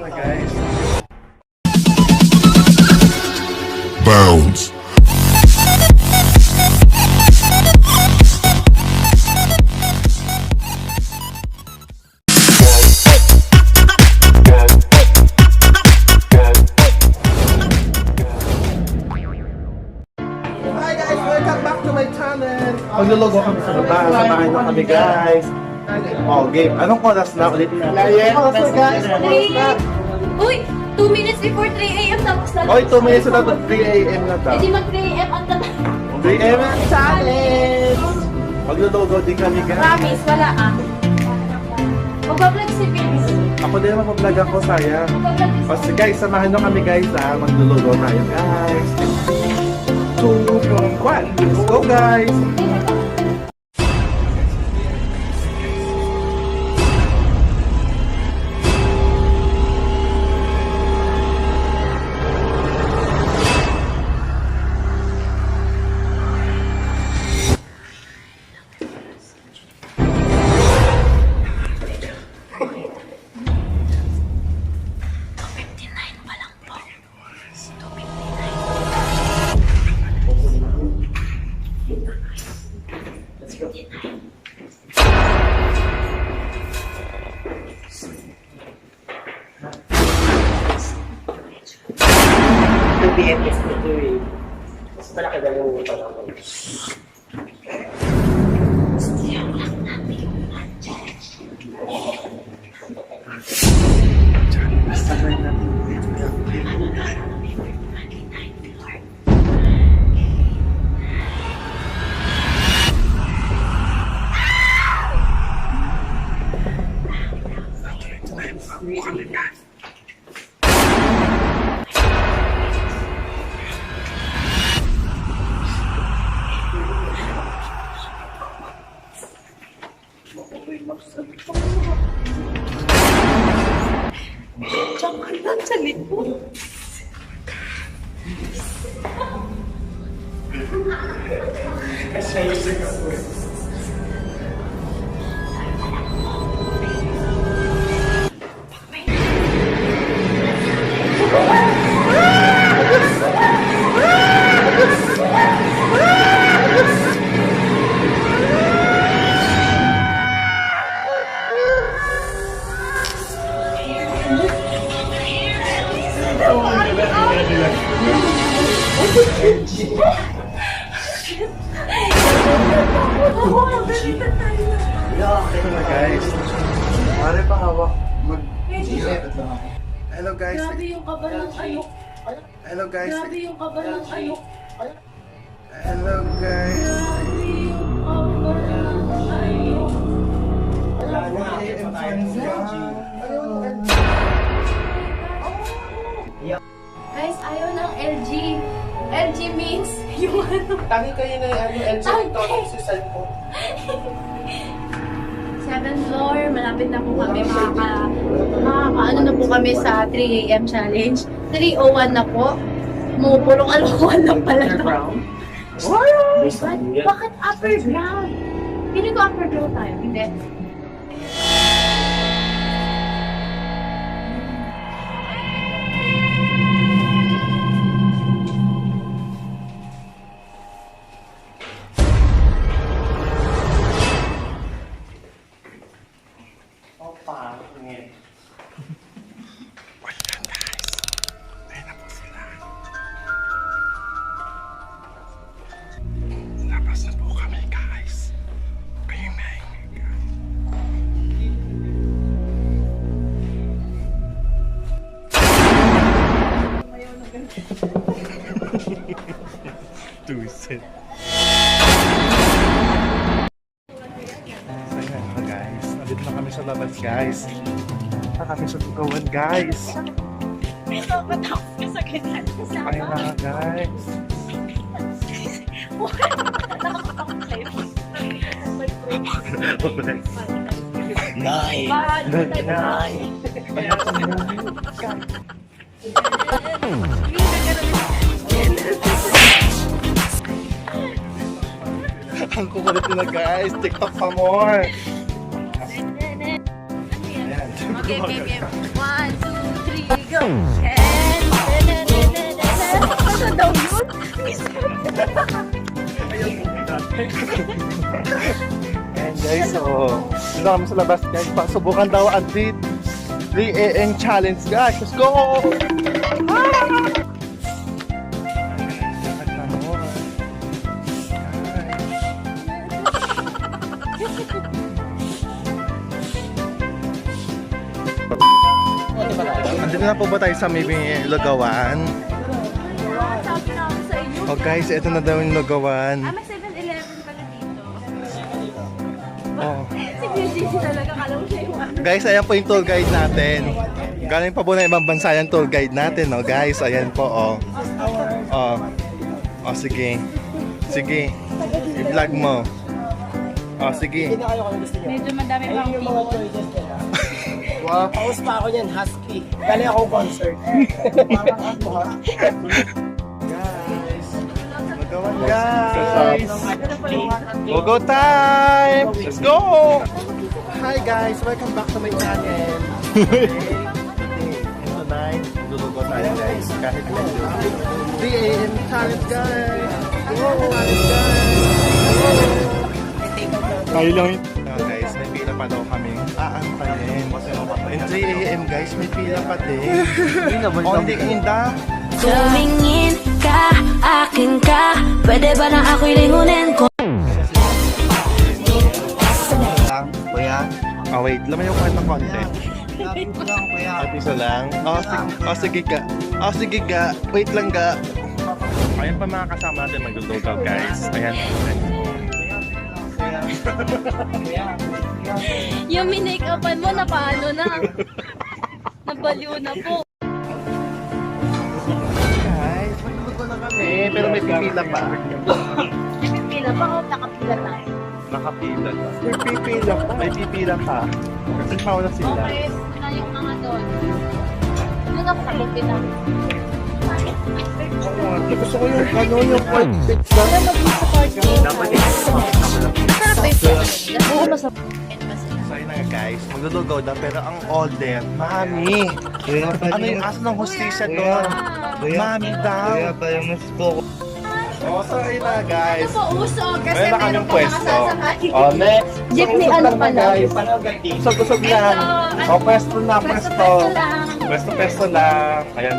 Guys. Bounce. Hi guys! Welcome back to my channel! Maglulugo kami sa baba. Samahan nyo kami guys. Oh, game. Anong oras na ulit? Anong oras na guys? Anong oras na? Uy! 2 minutes before 3 a.m. tapos na. Oy, 2 minutes na to. 3 a.m. na to. Hindi mag 3 a.m. ang tatay. 3 a.m. ang challenge! Maglulugo din kami guys. Promise, wala ah. Magbablog si Vince. Ako din naman mag-vlog ako, sayang. Magbablog si Basta guys, samahan nyo kami guys ha. Maglulugo tayo guys. 2, 1, let's go guys! Tsaka lang sa likod. Ito na guys. Mare pa hawak. Hello guys. Grabe yung kaba ng ano. Hello guys. Grabe yung kaba ng ano. Hello guys. Grabe yung kaba ng ano. Guys, ayaw ng LG. LG means yung ano. Tangi kayo na yung LG ito sa cellphone. 7th floor, malapit na po kami makakaano na po kami sa 3 a.m. challenge. 3:01 na po. Purong alcohol lang pala to. Bakit upper ground? Hindi ko upper ground tayo. Hindi. Labas na po kami guys. Ayun na Tuisin. So yun na guys. Nandito na kami sa labas guys. Na kami sa tugawan guys. Ito, matapos ka sa ganyan. Ayun na guys. Natakot ako sa'yo. Nay! Nay! guys. TikTok pa more. Okay, okay, okay. 1, 2, 3, go! Ano daw yun? Ayan guys, so dito kami sa labas guys. Pasubukan daw ang 3 AM challenge guys. Let's go! Andito na po ba tayo sa may Lugawan? Sabi na ako sa inyo. Oh guys, ito na daw yung Lugawan. May 7-Eleven pala dito. Oh. Si BGC talaga, kala mo siya yung ano. Guys, ayan po yung tour guide natin. Galing pa po na ibang bansa yung tour guide natin, no guys. Ayan po, oh. Oh. Oh, sige. Sige. I-vlog mo. Oh, sige. Medyo madami pang people. Wow. Paus pa ako yan, husky. Galing ako concert. Guys. Lugawan guys. Go time! Let's go! Hi guys, welcome back to my channel. Tonight, lulugo tayo guys. Kahit medyo 3 AM challenge guys. Go! Challenge guys! Tayo lang yun. Guys, may pila pa daw kami aantayin. In 3 AM guys, may pila pa din. Only in the Tumingin ka, akin ka. Pwede ba na ako'y lingunin ko? Kuya? Oh wait, lamayo ko ng konti. Sabi ko lang, kuya. At isa lang. Oh, sige ka. Oh, sige ka. Wait lang ka. Ayan pa mga kasama natin maglulugaw guys. Ayan. Yung minake-upan mo, napaano na. Nabaliw na po. Guys, maglulugaw na kami. Pero may pipila pa. Pila pa o nakapila tayo? Nakapila. May pipila pa. May pipila pa. Kasi pauna sila. Okay, na yung mga doon. Doon ako sa Pilipinas. Gusto ko yung ano yung white pizza. Para mag-isa party. Sarap ba yung oo, masarap. So yun na nga guys, maglulugaw na pero ang order, mami. Ano yung aso ng hostesya doon? Mami daw. Kuya, parang mas po. Oh, so yun na guys. Ito po uso kasi Meron na meron kaming po pwesto. nakasasakay. Oh, next. Jeepney Usog ano lang na, pala? guys. Usog lang. Ito, Oh, pwesto na, pwesto. Pwesto lang. Pwesto lang. Ayan.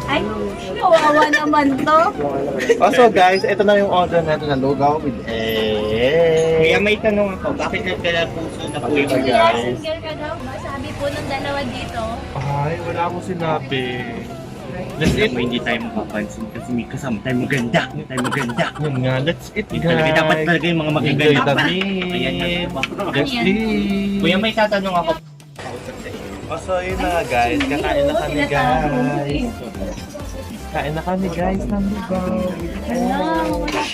Ay, kawawa naman to. Also guys, ito na yung order natin na lugaw with egg. Kuya, may tanong ako. Bakit nagkala puso na po yung Kuya, single ka daw ba? Sabi po ng dalawa dito. Ay, wala akong sinabi. Let's eat. Hindi tayo mapapansin kasi may kasama tayo maganda. Tayo maganda. Yun nga, let's eat guys. Talaga dapat talaga yung mga magaganda. Enjoy the Ayan na. Let's eat. Kuya, may tatanong ako. So yun na nga guys, kakain na kami guys. Kain na kami guys ng lugaw. Hello, wala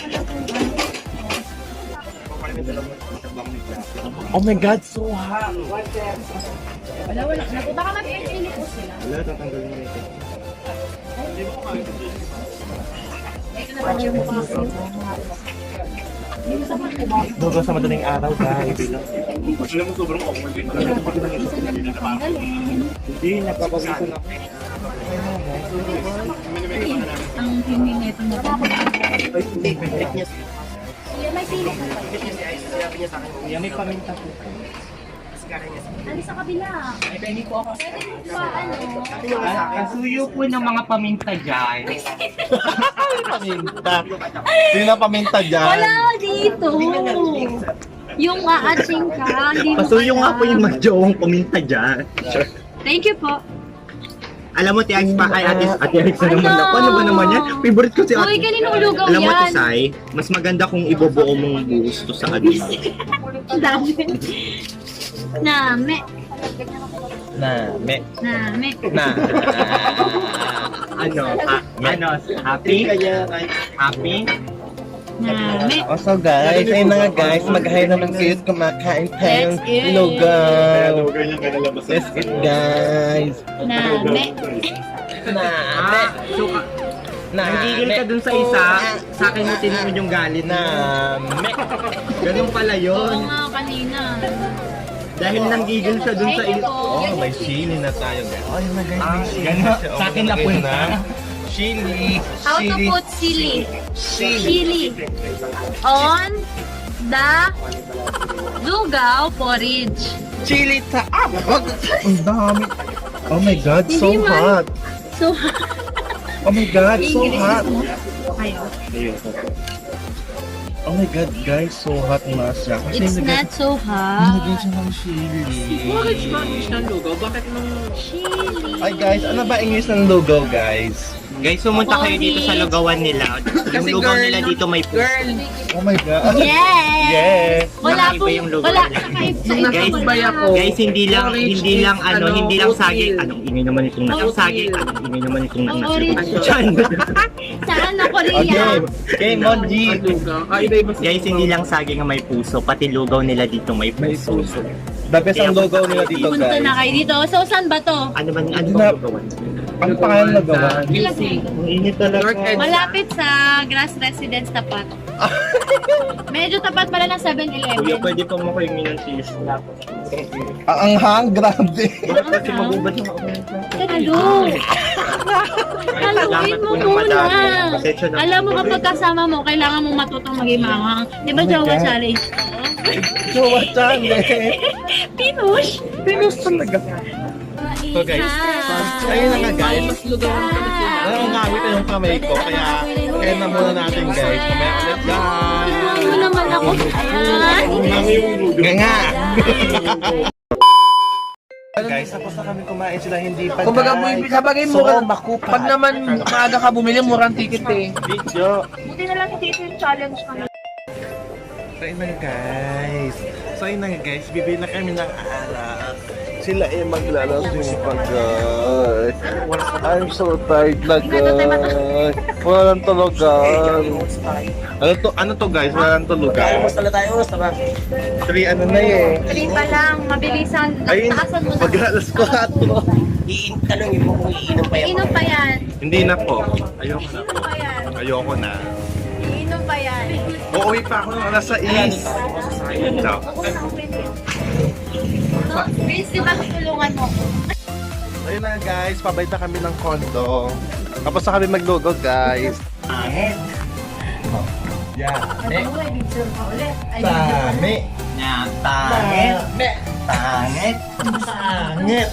Oh my God, so hot! Wala. Baka mag-init po sila. Wala, tatanggalin mo ito. Ito na lang yung mukha ko. Dogo sa madaling araw, guys. Hindi, napapawisan ako. Ang hingin nito na. May sili. May paminta po. Ano sa kabila? Pwede po ako. Pwede po ano? Kasuyo po ng mga paminta dyan. Paminta. Sino na paminta dyan? Wala dito. Yung aaching ka, hindi mo Kasuyo nga po yung alam. madyong paminta dyan. Thank you po. Alam mo, Ate Alex pa, Ate Alex na naman Ano? ako. Ano ba naman yan? Favorite ko si Ate. Uy, kaninong lugaw Alam mo, yan? Tisay, mas maganda kung ibobuo mong buhos to sa ano. Ang dami. Name. Name. Name. Na. Happy? Happy? Name. Also guys, ayun na nga guys, mag-hi naman kayo at kumakain tayong Let's eat. lugaw. Let's eat guys. Name. Nagigil ka dun sa isa, sa akin mo tinuod yung galit. Name. Ganun pala Oo yun. nga kanina. Dahil nanggigil siya dun sa Thank you isa. po. Oh, may chili na tayo guys. Oh, yun na guys, may chili ganun. na siya. Sa akin na punta. Chili. How to put chili? Chili on the lugaw porridge. Chili ta. Ang dami. Oh my God, so Hindi man. hot. So, Oh my God, so hot. ayaw. Oh my God, guys, so hot nga siya. Kasi It's not so hot. nilagay siya ng chili. Bakit Spanish ng lugaw? Bakit nung... Chili. Ay guys, ano ba English ng lugaw guys? Guys, pumunta kayo dito sa lugawan nila. Yung lugaw nila dito may puso. Oh my God. Yes! Yeah. Wala Nakaiba po, yung lugaw wala. nila. Sa iba Guys, wala. Guys, hindi lang saging. Anong ingay naman itong nasa saging? Anong ingay naman itong Ang nasa orange. Diyan. Saan na Korea? Okay. Okay, Monji. Guys, hindi lang saging ang may puso, pati lugaw nila dito may puso. The best ang lugaw nila dito Punta na guys. kayo dito. So, saan ba to? Ano ba Ano ang na- lugawan? Ang pangalan ng lugawan. Ang init talaga. Malapit sa Grass Residence tapat. Medyo tapat pala ng Kuya, 7-Eleven. pwede pa mo kayo ng cheese. Ang hang, grabe. Kasi magubad yung ako. Hello! Haluin mo muna. Alam mo kapag kasama mo, kailangan mo matutong maging manghang. Di ba Jawa Challenge? Jowa channel. Pinush! Pinos talaga. So guys, ayun na nga guys. Nangangawit na yung kamay ko, kaya na muna natin guys. Mamaya ulit guys. Ano naman ako? Ayan! Nga. Guys, tapos na kami kumain sila hindi pa Kumbaga, guys. sabagay mo, So, makupat. pag naman maaga ka bumili, murang ticket eh. Video. Buti na lang dito yung challenge ka na. So ayun na nga guys. So ayun na nga guys, bibili na kami ng alak. Sila ay maglalasing pa guys. I'm so tired na guys. Walang tulugan. Ano to guys? Walang tulugan. Tala tayo, tama. 3 ano na eh. Hindi pa lang, mabilisan. Ayun, Taasan mo na. mag-alas 4. Tanongin mo kung iinom pa yan. Iinom pa yan. Hindi na po. Ayoko na. Iinom pa yan. Ayoko na. Iinom pa yan. Uuwi pa ako ng alas 6. So, No, Vince, di ba tutulungan mo ko? ayun na guys, pabait na kami ng kondo. Tapos na kami maglugo guys. Angit. Yeah. Ano mo, i-picture ka ulit. Ay, Tami. Tangit. Tangit. Pangit.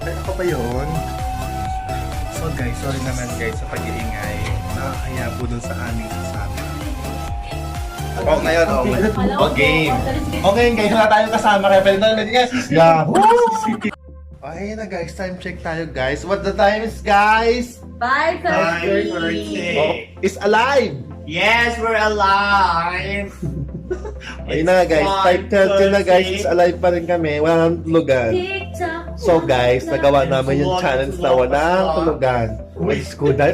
Ay, ako ba yun? So guys, sorry naman guys sa pag-iingay. Nakakaya po dun sa aming kasama. Oh, ngayon, game. Okay guys, wala tayong kasama kaya pwede naman guys. Yahoo! Okay na guys, time check tayo guys. What the time is guys? 5:30. Oh, is alive! Yes, we're alive. Ayun na guys, 5:30 na guys, is alive pa rin kami. Walang tulugan. TikTok. So guys, nagawa namin yung challenge na walang tulugan. Let's go na.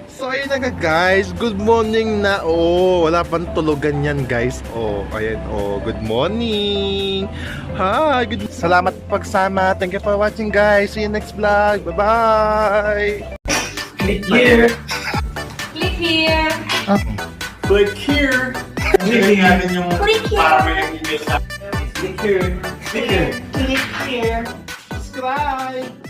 So ayun Uwi na ka guys. Good morning na. Oh, wala pang tulugan yan guys. Oh, ayan. Oh, good morning. Hi, good. Salamat pagsama. Thank you for watching guys. See you next vlog. Bye-bye. Click here. Click here. Click here. Click natin yung Click here. para may email sa. Click here. Click here. Click here. Subscribe.